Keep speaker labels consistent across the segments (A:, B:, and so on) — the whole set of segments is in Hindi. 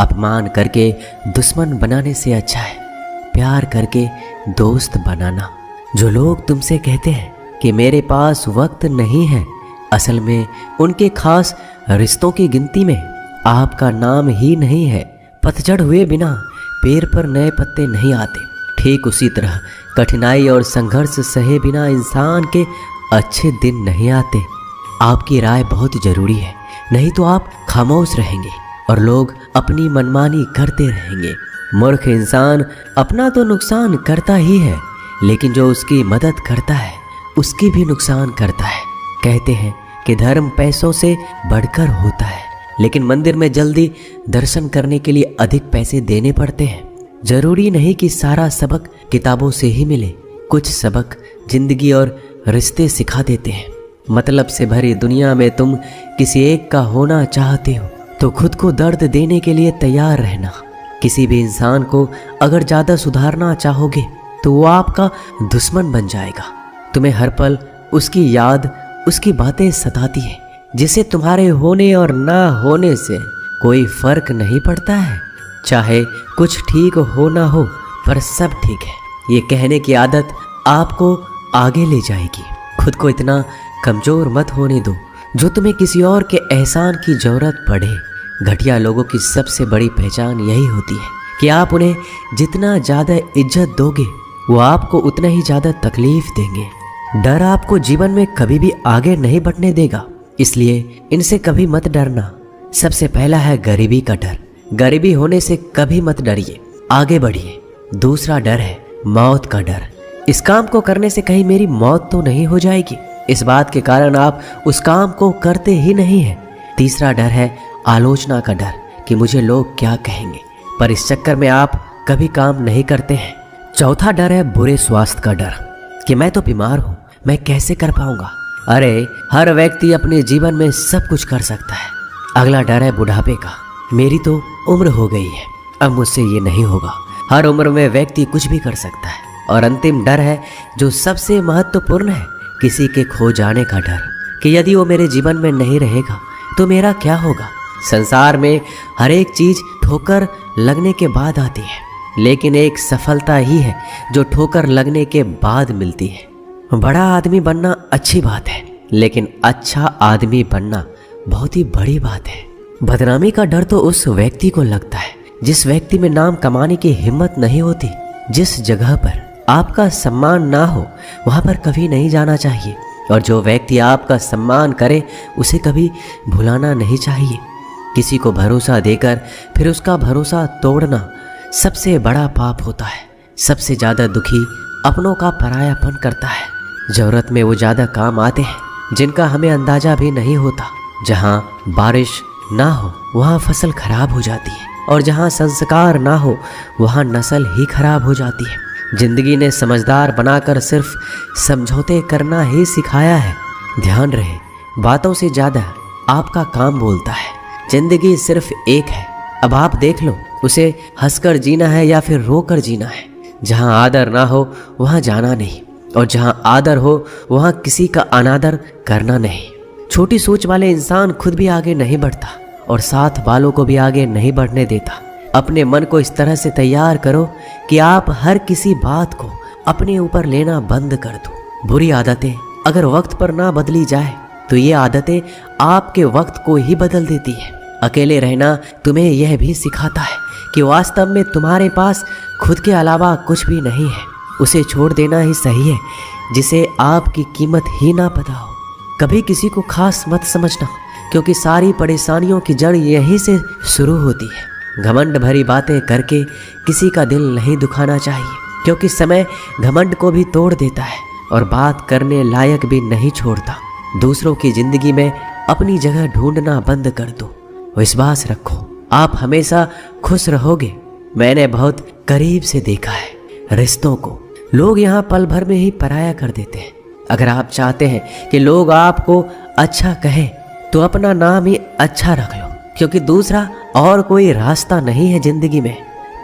A: अपमान करके दुश्मन बनाने से अच्छा है प्यार करके दोस्त बनाना। जो लोग तुमसे कहते हैं कि मेरे पास वक्त नहीं है, असल में उनके खास रिश्तों की गिनती में आपका नाम ही नहीं है। पतझड़ हुए बिना पेड़ पर नए पत्ते नहीं आते। ठीक उसी तरह कठिनाई और संघर्ष सहे बिना इंसान के अच्छे दिन नहीं आते। आपकी राय बहुत ज़रूरी है, नहीं तो आप खामोश रहेंगे और लोग अपनी मनमानी करते रहेंगे। मूर्ख इंसान अपना तो नुकसान करता ही है, लेकिन जो उसकी मदद करता है उसकी भी नुकसान करता है। कहते हैं कि धर्म पैसों से बढ़कर होता है, लेकिन मंदिर में जल्दी दर्शन करने के लिए अधिक पैसे देने पड़ते हैं। जरूरी नहीं कि सारा सबक किताबों से ही मिले, कुछ सबक जिंदगी और रिश्ते सिखा देते हैं। मतलब से भरी दुनिया में तुम किसी एक का होना चाहते हो तो खुद को दर्द देने के लिए तैयार रहना। किसी भी इंसान को अगर ज़्यादा सुधारना चाहोगे तो वो आपका दुश्मन बन जाएगा। तुम्हें हर पल उसकी याद, उसकी बातें सताती है, जिसे तुम्हारे होने और ना होने से कोई फर्क नहीं पड़ता है। चाहे कुछ ठीक हो ना हो, पर सब ठीक है ये कहने की आदत आपको आगे ले जाएगी। खुद को इतना कमज़ोर मत होने दो जो तुम्हें किसी और के एहसान की ज़रूरत पड़े। घटिया लोगों की सबसे बड़ी पहचान यही होती है कि आप उन्हें जितना ज़्यादा इज्जत दोगे वो आपको उतना ही ज़्यादा तकलीफ देंगे। डर आपको जीवन में कभी भी आगे नहीं बढ़ने देगा, इसलिए इनसे कभी मत डरना। सबसे पहला है गरीबी का डर। गरीबी होने से कभी मत डरिए, आगे बढ़िए। दूसरा डर है मौत का डर। इस काम को करने से कहीं मेरी मौत तो नहीं हो जाएगी, इस बात के कारण आप उस काम को करते ही नहीं हैं। तीसरा डर है आलोचना का डर कि मुझे लोग क्या कहेंगे, पर इस चक्कर में आप कभी काम नहीं करते हैं। चौथा डर है बुरे स्वास्थ्य का डर कि मैं तो बीमार हूँ, मैं कैसे कर पाऊंगा। अरे हर व्यक्ति अपने जीवन में सब कुछ कर सकता है। अगला डर है बुढ़ापे का। मेरी तो उम्र हो गई है, अब मुझसे ये नहीं होगा। हर उम्र में व्यक्ति कुछ भी कर सकता है। और अंतिम डर है जो सबसे महत्वपूर्ण है, किसी के खो जाने का डर कि यदि वो मेरे जीवन में नहीं रहेगा तो मेरा क्या होगा। संसार में हर एक चीज़ ठोकर लगने के बाद आती है, लेकिन एक सफलता ही है जो ठोकर लगने के बाद मिलती है। बड़ा आदमी बनना अच्छी बात है, लेकिन अच्छा आदमी बनना बहुत ही बड़ी बात है। बदनामी का डर तो उस व्यक्ति को लगता है जिस व्यक्ति में नाम कमाने की हिम्मत नहीं होती। जिस जगह पर आपका सम्मान ना हो वहाँ पर कभी नहीं जाना चाहिए, और जो व्यक्ति आपका सम्मान करे उसे कभी भुलाना नहीं चाहिए। किसी को भरोसा देकर फिर उसका भरोसा तोड़ना सबसे बड़ा पाप होता है। सबसे ज़्यादा दुखी अपनों का परायापन करता है। ज़रूरत में वो ज़्यादा काम आते हैं जिनका हमें अंदाज़ा भी नहीं होता। जहाँ बारिश ना हो वहाँ फसल खराब हो जाती है, और जहाँ संस्कार ना हो वहाँ नस्ल ही खराब हो जाती है। जिंदगी ने समझदार बनाकर सिर्फ समझौते करना ही सिखाया है। ध्यान रहे, बातों से ज़्यादा आपका काम बोलता है। जिंदगी सिर्फ एक है, अब आप देख लो उसे हंसकर जीना है या फिर रोकर जीना है। जहाँ आदर ना हो वहाँ जाना नहीं, और जहाँ आदर हो वहाँ किसी का अनादर करना नहीं। छोटी सोच वाले इंसान खुद भी आगे नहीं बढ़ता और साथ वालों को भी आगे नहीं बढ़ने देता। अपने मन को इस तरह से तैयार करो कि आप हर किसी बात को अपने ऊपर लेना बंद कर दो। बुरी आदतें अगर वक्त पर ना बदली जाए तो ये आदतें आपके वक्त को ही बदल देती है। अकेले रहना तुम्हें यह भी सिखाता है कि वास्तव में तुम्हारे पास खुद के अलावा कुछ भी नहीं है। उसे छोड़ देना ही सही है जिसे आपकी कीमत ही ना पता हो। कभी किसी को खास मत समझना, क्योंकि सारी परेशानियों की जड़ यहीं से शुरू होती है। घमंड भरी बातें करके किसी का दिल नहीं दुखाना चाहिए, क्योंकि समय घमंड को भी तोड़ देता है और बात करने लायक भी नहीं छोड़ता। दूसरों की जिंदगी में अपनी जगह ढूंढना बंद कर दो। विश्वास रखो, आप हमेशा खुश रहोगे। मैंने बहुत करीब से देखा है रिश्तों को लोग यहाँ पल भर में ही पराया कर देते हैं। अगर आप चाहते हैं कि लोग आपको अच्छा कहें तो अपना नाम ही अच्छा रख लो, क्योंकि दूसरा और कोई रास्ता नहीं है जिंदगी में।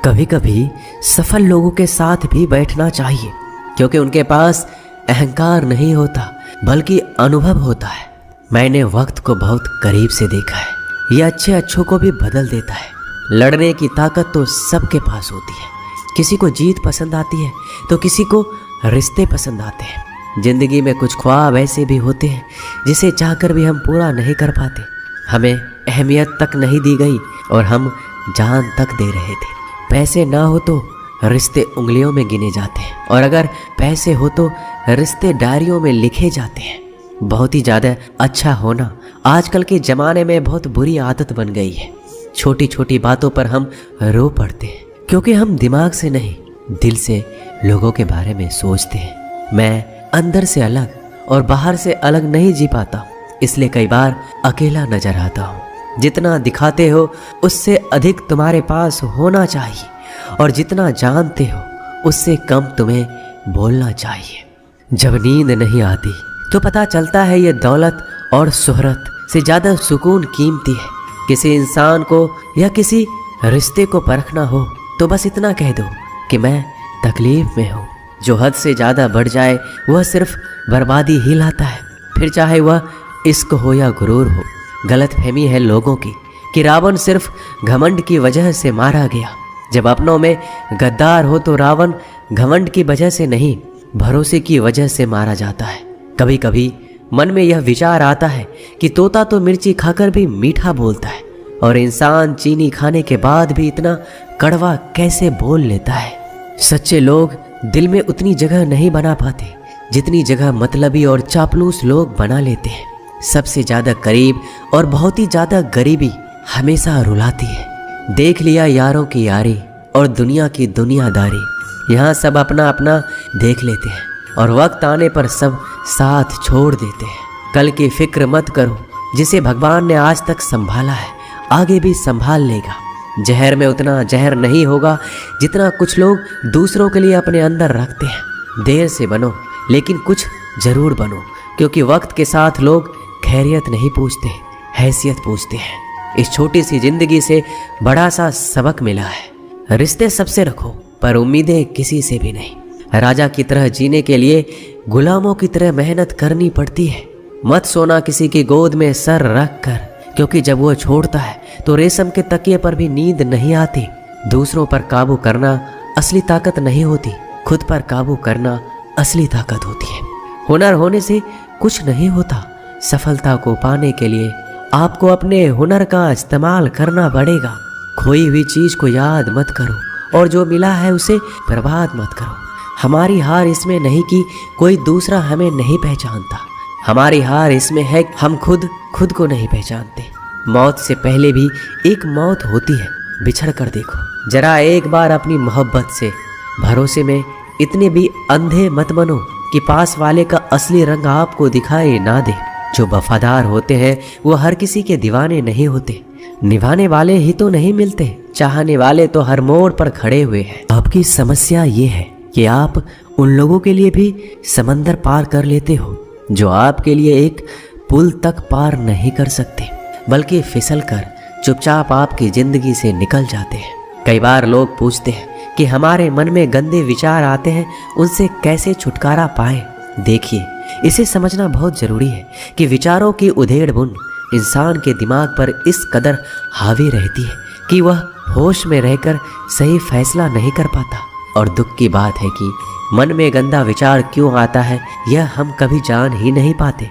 A: कभी कभी सफल लोगों के साथ भी बैठना चाहिए, क्योंकि उनके पास अहंकार नहीं होता बल्कि अनुभव होता है। मैंने वक्त को बहुत करीब से देखा है, यह अच्छे अच्छों को भी बदल देता है। लड़ने की ताकत तो सबके पास होती है। किसी को जीत पसंद आती है तो किसी को रिश्ते पसंद आते हैं। जिंदगी में कुछ ख्वाब ऐसे भी होते हैं जिसे चाहकर भी हम पूरा नहीं कर पाते। हमें अहमियत तक नहीं दी गई और हम जान तक दे रहे थे। पैसे ना हो तो रिश्ते उंगलियों में गिने जाते हैं, और अगर पैसे हो तो रिश्ते डायरियों में लिखे जाते हैं। बहुत ही ज़्यादा अच्छा होना आजकल के ज़माने में बहुत बुरी आदत बन गई है। छोटी छोटी बातों पर हम रो पड़ते हैं क्योंकि हम दिमाग से नहीं, दिल से लोगों के बारे में सोचते हैं। मैं अंदर से अलग और बाहर से अलग नहीं जी पाता, इसलिए कई बार अकेला नजर आता हूँ। जितना दिखाते हो उससे अधिक तुम्हारे पास होना चाहिए, और जितना जानते हो उससे कम तुम्हें बोलना चाहिए। जब नींद नहीं आती तो पता चलता है ये दौलत और शोहरत से ज़्यादा सुकून कीमती है। किसी इंसान को या किसी रिश्ते को परखना हो तो बस इतना कह दो कि मैं तकलीफ में हूँ। जो हद से ज़्यादा बढ़ जाए वह सिर्फ बर्बादी ही लाता है, फिर चाहे वह इश्क हो या गुरूर हो। गलत फहमी है लोगों की कि रावण सिर्फ घमंड की वजह से मारा गया। जब अपनों में गद्दार हो तो रावण घमंड की वजह से नहीं, भरोसे की वजह से मारा जाता है। कभी कभी मन में यह विचार आता है कि तोता तो मिर्ची खाकर भी मीठा बोलता है, और इंसान चीनी खाने के बाद भी इतना कड़वा कैसे बोल लेता है। सच्चे लोग दिल में उतनी जगह नहीं बना पाते जितनी जगह मतलबी और चापलूस लोग बना लेते हैं। सबसे ज़्यादा करीब और बहुत ही ज़्यादा गरीबी हमेशा रुलाती है। देख लिया यारों की यारी और दुनिया की दुनियादारी। यहाँ सब अपना अपना देख लेते हैं और वक्त आने पर सब साथ छोड़ देते हैं। कल की फिक्र मत करो, जिसे भगवान ने आज तक संभाला है आगे भी संभाल लेगा। जहर में उतना जहर नहीं होगा जितना कुछ लोग दूसरों के लिए अपने अंदर रखते हैं। देर से बनो लेकिन कुछ जरूर बनो, क्योंकि वक्त के साथ लोग खैरियत नहीं पूछते, हैसियत पूछते हैं। इस छोटी सी जिंदगी से बड़ा सा सबक मिला है। रिश्ते सबसे रखो पर उम्मीदें किसी से भी नहीं। राजा की तरह जीने के लिए गुलामों की तरह मेहनत करनी पड़ती है। मत सोना किसी की गोद में सर रख कर, क्योंकि जब वो छोड़ता है तो रेशम के तकिए पर भी नींद नहीं आती। दूसरों पर काबू करना असली ताकत नहीं होती, खुद पर काबू करना असली ताकत होती है। हुनर होने से कुछ नहीं होता। सफलता को पाने के लिए आपको अपने हुनर का इस्तेमाल करना पड़ेगा। खोई हुई चीज को याद मत करो और जो मिला है उसे बर्बाद मत करो। हमारी हार इसमें नहीं कि कोई दूसरा हमें नहीं पहचानता, हमारी हार इसमें है हम खुद को नहीं पहचानते। मौत से पहले भी एक मौत होती है, बिछड़ कर देखो। जरा एक बार अपनी मोहब्बत से, भरोसे में इतने भी अंधे मत बनो कि पास वाले का असली रंग आपको दिखाई ना दे। जो वफादार होते हैं वो हर किसी के दीवाने नहीं होते। निभाने वाले ही तो नहीं मिलते, चाहने वाले तो हर मोड़ पर खड़े हुए हैं। आपकी समस्या ये है कि आप उन लोगों के लिए भी समंदर पार कर लेते हो जो आपके लिए एक पुल तक पार नहीं कर सकते, बल्कि फिसल कर चुपचाप आपकी जिंदगी से निकल जाते हैं। कई बार लोग पूछते हैं कि हमारे मन में गंदे विचार आते हैं, उनसे कैसे छुटकारा पाएं। देखिए, इसे समझना बहुत ज़रूरी है कि विचारों की उधेड़ बुन इंसान के दिमाग पर इस कदर हावी रहती है कि वह होश में रहकर सही फैसला नहीं कर पाता। और दुख की बात है कि मन में गंदा विचार क्यों आता है यह हम कभी जान ही नहीं पाते।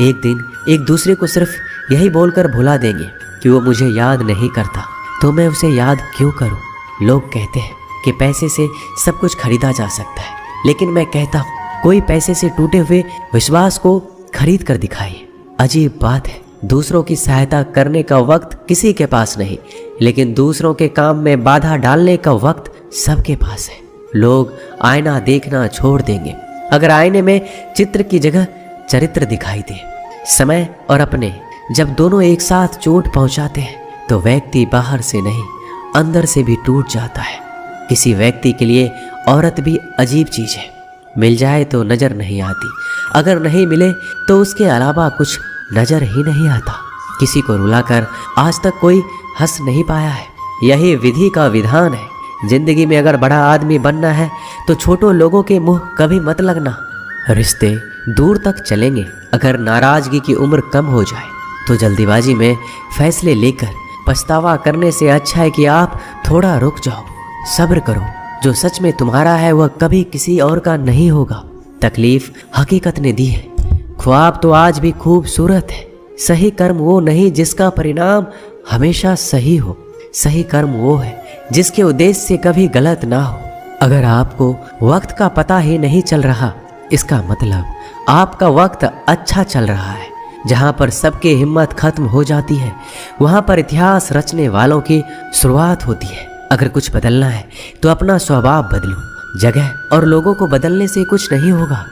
A: एक दिन एक दूसरे को सिर्फ यही बोलकर भुला देंगे कि वो मुझे याद नहीं करता, तो मैं उसे याद क्यों करूं। लोग कहते हैं कि पैसे से सब कुछ खरीदा जा सकता है, लेकिन मैं कहता हूँ कोई पैसे से टूटे हुए विश्वास को खरीद कर दिखाइए। अजीब बात है, दूसरों की सहायता करने का वक्त किसी के पास नहीं, लेकिन दूसरों के काम में बाधा डालने का वक्त सबके पास है। लोग आईना देखना छोड़ देंगे अगर आईने में चित्र की जगह चरित्र दिखाई दे। समय और अपने जब दोनों एक साथ चोट पहुंचाते हैं तो व्यक्ति बाहर से नहीं अंदर से भी टूट जाता है। किसी व्यक्ति के लिए औरत भी अजीब चीज है। मिल जाए तो नजर नहीं आती, अगर नहीं मिले तो उसके अलावा कुछ नजर ही नहीं आता। किसी को रुलाकर आज तक कोई हंस नहीं पाया है। यही विधि का विधान है। जिंदगी में अगर बड़ा आदमी बनना है तो छोटों लोगों के मुंह कभी मत लगना। रिश्ते दूर तक चलेंगे अगर नाराजगी की उम्र कम हो जाए, तो जल्दीबाजी में फैसले लेकर पछतावा करने से अच्छा है कि आप थोड़ा रुक जाओ, सब्र करो। जो सच में तुम्हारा है वह कभी किसी और का नहीं होगा। तकलीफ हकीकत ने दी है, ख्वाब तो आज भी खूबसूरत है। सही कर्म वो नहीं जिसका परिणाम हमेशा सही हो, सही कर्म वो है जिसके उद्देश्य से कभी गलत ना हो। अगर आपको वक्त का पता ही नहीं चल रहा, इसका मतलब आपका वक्त अच्छा चल रहा है। जहाँ पर सबकी हिम्मत खत्म हो जाती है, वहाँ पर इतिहास रचने वालों की शुरुआत होती है। अगर कुछ बदलना है तो अपना स्वभाव बदलो। जगह और लोगों को बदलने से कुछ नहीं होगा।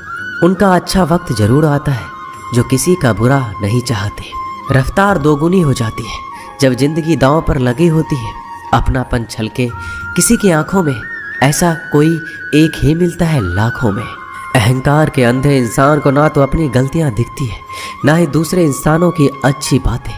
A: उनका अच्छा वक्त जरूर आता है जो किसी का बुरा नहीं चाहते। रफ्तार दोगुनी हो जाती है जब जिंदगी दांव पर लगी होती है। अपनापन छलके किसी की आंखों में, ऐसा कोई एक ही मिलता है लाखों में। अहंकार के अंधे इंसान को ना तो अपनी गलतियां दिखती है, ना ही दूसरे इंसानों की अच्छी बातें।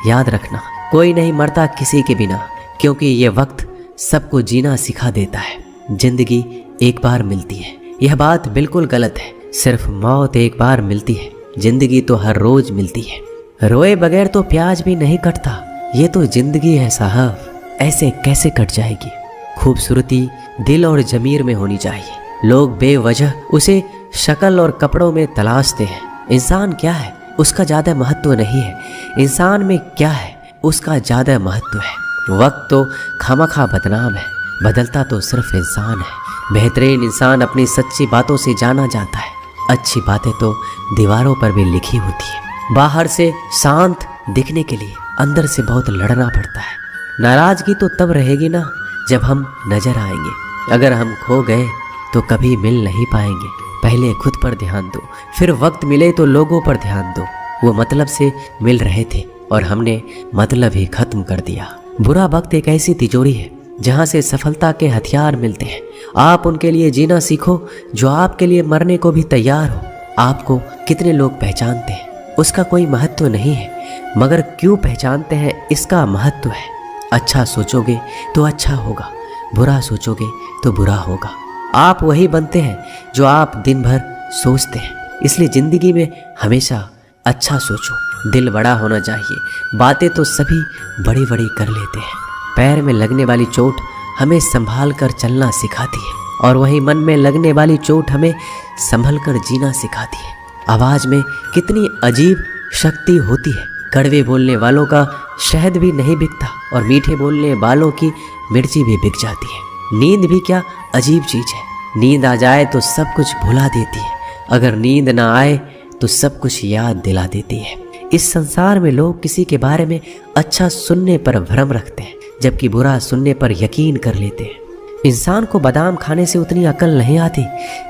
A: याद रखना, कोई नहीं मरता किसी के बिना, क्योंकि ये वक्त सबको जीना सिखा देता है। जिंदगी एक बार मिलती है, यह बात बिल्कुल गलत है। सिर्फ मौत एक बार मिलती है, जिंदगी तो हर रोज मिलती है। रोए बगैर तो प्याज भी नहीं कटता, ये तो जिंदगी है साहब, ऐसे कैसे कट जाएगी। खूबसूरती दिल और जमीर में होनी चाहिए। लोग बेवजह उसे शक्ल और कपड़ों में तलाशते हैं। इंसान क्या है उसका ज़्यादा महत्व नहीं है, इंसान में क्या है उसका ज़्यादा महत्व है। वक्त तो खामखा बदनाम है, बदलता तो सिर्फ इंसान है। बेहतरीन इंसान अपनी सच्ची बातों से जाना जाता है। अच्छी बातें तो दीवारों पर भी लिखी होती है। बाहर से शांत दिखने के लिए अंदर से बहुत लड़ना पड़ता है। नाराज़गी तो तब रहेगी ना जब हम नजर आएंगे। अगर हम खो गए तो कभी मिल नहीं पाएंगे। पहले खुद पर ध्यान दो, फिर वक्त मिले तो लोगों पर ध्यान दो। वो मतलब से मिल रहे थे और हमने मतलब ही खत्म कर दिया। बुरा वक्त एक ऐसी तिजोरी है जहाँ से सफलता के हथियार मिलते हैं। आप उनके लिए जीना सीखो जो आपके लिए मरने को भी तैयार हो। आपको कितने लोग पहचानते हैं उसका कोई महत्व नहीं है, मगर क्यों पहचानते हैं इसका महत्व है। अच्छा सोचोगे तो अच्छा होगा, बुरा सोचोगे तो बुरा होगा। आप वही बनते हैं जो आप दिन भर सोचते हैं। इसलिए ज़िंदगी में हमेशा अच्छा सोचो। दिल बड़ा होना चाहिए। बातें तो सभी बड़ी बड़ी कर लेते हैं। पैर में लगने वाली चोट हमें संभाल कर चलना सिखाती है, और वहीं मन में लगने वाली चोट हमें संभल कर जीना सिखाती है। आवाज़ में कितनी अजीब शक्ति होती है। कड़वे बोलने वालों का शहद भी नहीं बिकता, और मीठे बोलने वालों की मिर्ची भी बिक जाती है। नींद भी क्या अजीब चीज़ है। नींद आ जाए तो सब कुछ भुला देती है, अगर नींद ना आए तो सब कुछ याद दिला देती है। इस संसार में लोग किसी के बारे में अच्छा सुनने पर भ्रम रखते हैं, जबकि बुरा सुनने पर यकीन कर लेते हैं। इंसान को बादाम खाने से उतनी अकल नहीं आती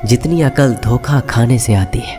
A: जितनी अकल धोखा खाने से आती है।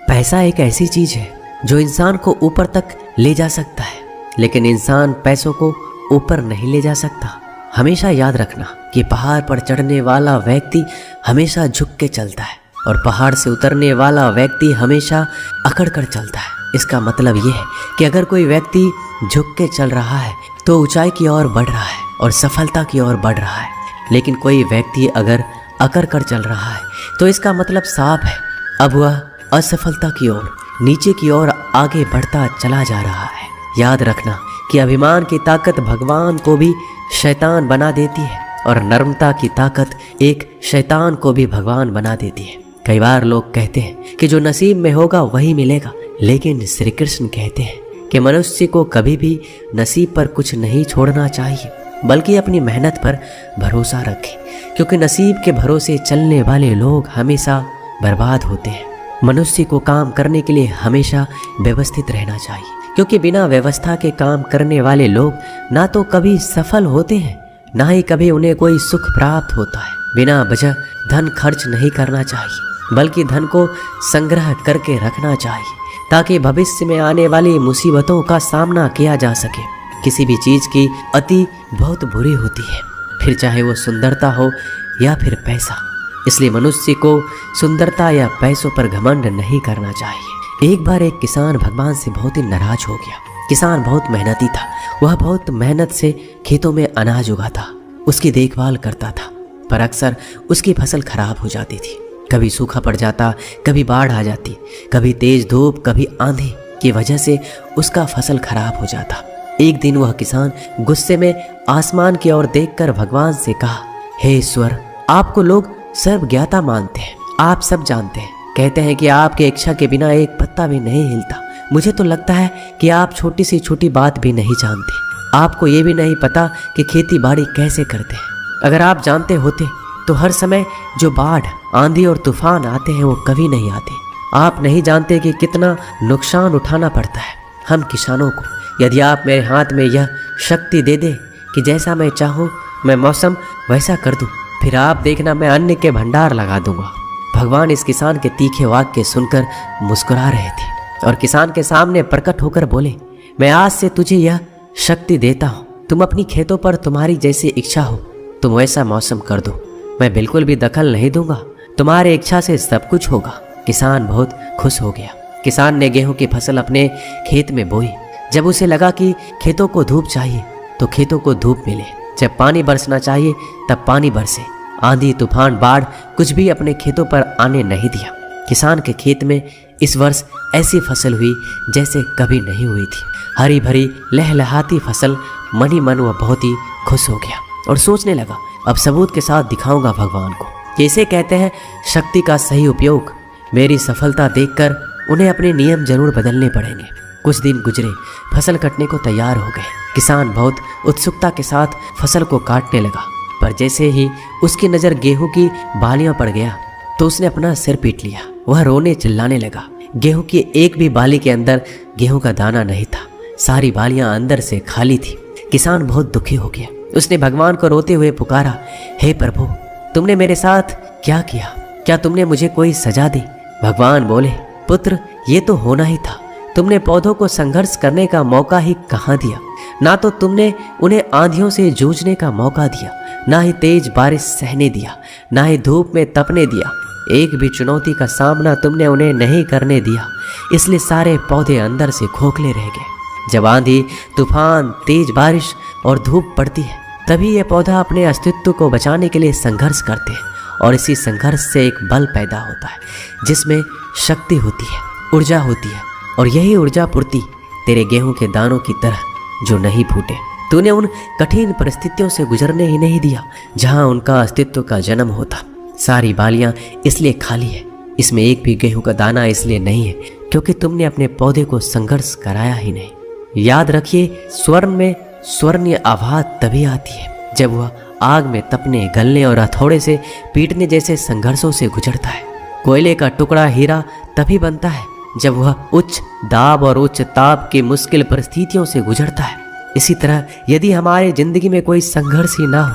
A: पैसा एक ऐसी चीज़ है जो इंसान को ऊपर तक ले जा सकता है, लेकिन इंसान पैसों को ऊपर नहीं ले जा सकता। हमेशा याद रखना कि पहाड़ पर चढ़ने वाला व्यक्ति हमेशा झुक के चलता है, और पहाड़ से उतरने वाला व्यक्ति हमेशा अकड़ कर चलता है। इसका मतलब ये है कि अगर कोई व्यक्ति झुक के चल रहा है तो ऊंचाई की ओर बढ़ रहा है और सफलता की ओर बढ़ रहा है, लेकिन कोई व्यक्ति अगर अकड़ कर चल रहा है तो इसका मतलब साफ है, अब वह असफलता की ओर, नीचे की ओर आगे बढ़ता चला जा रहा है। याद रखना कि अभिमान की ताकत भगवान को भी शैतान बना देती है, और नर्मता की ताकत एक शैतान को भी भगवान बना देती है। कई बार लोग कहते हैं कि जो नसीब में होगा वही मिलेगा, लेकिन श्री कृष्ण कहते हैं कि मनुष्य को कभी भी नसीब पर कुछ नहीं छोड़ना चाहिए, बल्कि अपनी मेहनत पर भरोसा रखें, क्योंकि नसीब के भरोसे चलने वाले लोग हमेशा बर्बाद होते हैं। मनुष्य को काम करने के लिए हमेशा व्यवस्थित रहना चाहिए, क्योंकि बिना व्यवस्था के काम करने वाले लोग ना तो कभी सफल होते हैं, ना ही कभी उन्हें कोई सुख प्राप्त होता है। बिना वजह धन खर्च नहीं करना चाहिए, बल्कि धन को संग्रह करके रखना चाहिए, ताकि भविष्य में आने वाली मुसीबतों का सामना किया जा सके। किसी भी चीज़ की अति बहुत बुरी होती है, फिर चाहे वो सुंदरता हो या फिर पैसा। इसलिए मनुष्य को सुंदरता या पैसों पर घमंड नहीं करना चाहिए। एक बार एक किसान भगवान से बहुत ही नाराज हो गया। किसान बहुत मेहनती था, वह बहुत मेहनत से खेतों में अनाज उगाता, उसकी देखभाल करता था, पर अक्सर उसकी फसल खराब हो जाती थी। कभी सूखा पड़ जाता, कभी बाढ़ आ जाती, कभी तेज धूप, कभी आंधी की वजह से उसका फसल खराब हो जाता। एक दिन वह किसान गुस्से में आसमान की ओर देखकर भगवान से कहा, हे ईश्वर, आपको लोग सर्वज्ञाता मानते हैं, आप सब जानते हैं, कहते हैं कि आपके इच्छा के बिना एक पत्ता भी नहीं हिलता। मुझे तो लगता है कि आप छोटी सी छोटी बात भी नहीं जानते। आपको ये भी नहीं पता कि खेती बाड़ी कैसे करते हैं। अगर आप जानते होते तो हर समय जो बाढ़, आंधी और तूफान आते हैं वो कभी नहीं आते। आप नहीं जानते कि कितना नुकसान उठाना पड़ता है हम किसानों को। यदि आप मेरे हाथ में यह शक्ति दे दे कि जैसा मैं चाहूँ मैं मौसम वैसा कर दूँ, फिर आप देखना मैं अन्न के भंडार लगा दूंगा। भगवान इस किसान के तीखे वाक्य सुनकर मुस्कुरा रहे थे और किसान के सामने प्रकट होकर बोले, मैं आज से तुझे यह शक्ति देता हूँ। तुम अपनी खेतों पर तुम्हारी जैसी इच्छा हो तुम वैसा मौसम कर दो। मैं बिल्कुल भी दखल नहीं दूंगा, तुम्हारी इच्छा से सब कुछ होगा। किसान बहुत खुश हो गया। किसान ने गेहूं की फसल अपने खेत में बोई। जब उसे लगा कि खेतों को धूप चाहिए तो खेतों को धूप मिले, जब पानी बरसना चाहिए तब पानी बरसे। आंधी, तूफान, बाढ़ कुछ भी अपने खेतों पर आने नहीं दिया। किसान के खेत में इस वर्ष ऐसी फसल हुई जैसे कभी नहीं हुई थी। हरी भरी लहलहाती फसल। मन ही मन वह बहुत ही खुश हो गया और सोचने लगा, अब सबूत के साथ दिखाऊंगा भगवान को कि इसे कहते हैं शक्ति का सही उपयोग। मेरी सफलता देखकर उन्हें अपने नियम जरूर बदलने पड़ेंगे। कुछ दिन गुजरे, फसल कटने को तैयार हो गए। किसान बहुत उत्सुकता के साथ फसल को काटने लगा, पर जैसे ही उसकी नज़र गेहूं की बालियों पर गया तो उसने अपना सिर पीट लिया। वह रोने चिल्लाने लगा। गेहूं की एक भी बाली के अंदर गेहूं का दाना नहीं था। सारी बालियां अंदर से खाली थी। किसान बहुत दुखी हो गया। उसने भगवान को रोते हुए पुकारा, हे प्रभु, तुमने मेरे साथ क्या किया? क्या तुमने मुझे कोई सजा दी? भगवान बोले, पुत्र, ये तो होना ही था। तुमने पौधों को संघर्ष करने का मौका ही कहाँ दिया। ना तो तुमने उन्हें आंधियों से जूझने का मौका दिया, ना ही तेज बारिश सहने दिया, ना ही धूप में तपने दिया। एक भी चुनौती का सामना तुमने उन्हें नहीं करने दिया। इसलिए सारे पौधे अंदर से खोखले रह गए। जब आंधी, तूफान, तेज बारिश और धूप पड़ती है तभी ये पौधा अपने अस्तित्व को बचाने के लिए संघर्ष करते हैं और इसी संघर्ष से एक बल पैदा होता है जिसमें शक्ति होती है, ऊर्जा होती है। और यही ऊर्जा पूर्ति तेरे गेहूं के दानों की तरह जो नहीं फूटे। तूने उन कठिन परिस्थितियों से गुजरने ही नहीं दिया जहां उनका अस्तित्व का जन्म होता। सारी बालियां इसलिए खाली है, इसमें एक भी गेहूं का दाना इसलिए नहीं है क्योंकि तुमने अपने पौधे को संघर्ष कराया ही नहीं। याद रखिए, स्वर्ण में स्वर्णीय आवाज तभी आती है जब वह आग में तपने, गलने और हथौड़े से पीटने जैसे संघर्षों से गुजरता है। कोयले का टुकड़ा हीरा तभी बनता है जब वह उच्च दाब और उच्च ताप की मुश्किल परिस्थितियों से गुजरता है। इसी तरह यदि हमारे जिंदगी में कोई संघर्ष ही ना हो,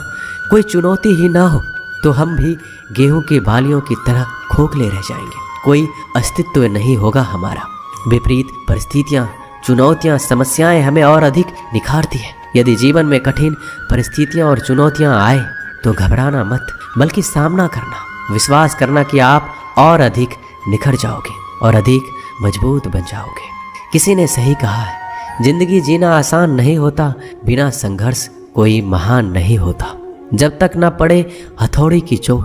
A: कोई चुनौती ही ना हो, तो हम भी गेहूं की बालियों की तरह खोखले रह जाएंगे। कोई अस्तित्व नहीं होगा हमारा। विपरीत परिस्थितियां, चुनौतियां, समस्याएं हमें और अधिक निखारती है। यदि जीवन में कठिन परिस्थितियां और चुनौतियां आए तो घबराना मत, बल्कि सामना करना, विश्वास करना कि आप और अधिक निखर जाओगे और अधिक मजबूत बन जाओगे। किसी ने सही कहा है, जिंदगी जीना आसान नहीं होता, बिना संघर्ष कोई महान नहीं होता। जब तक न पड़े हथौड़ी की चोट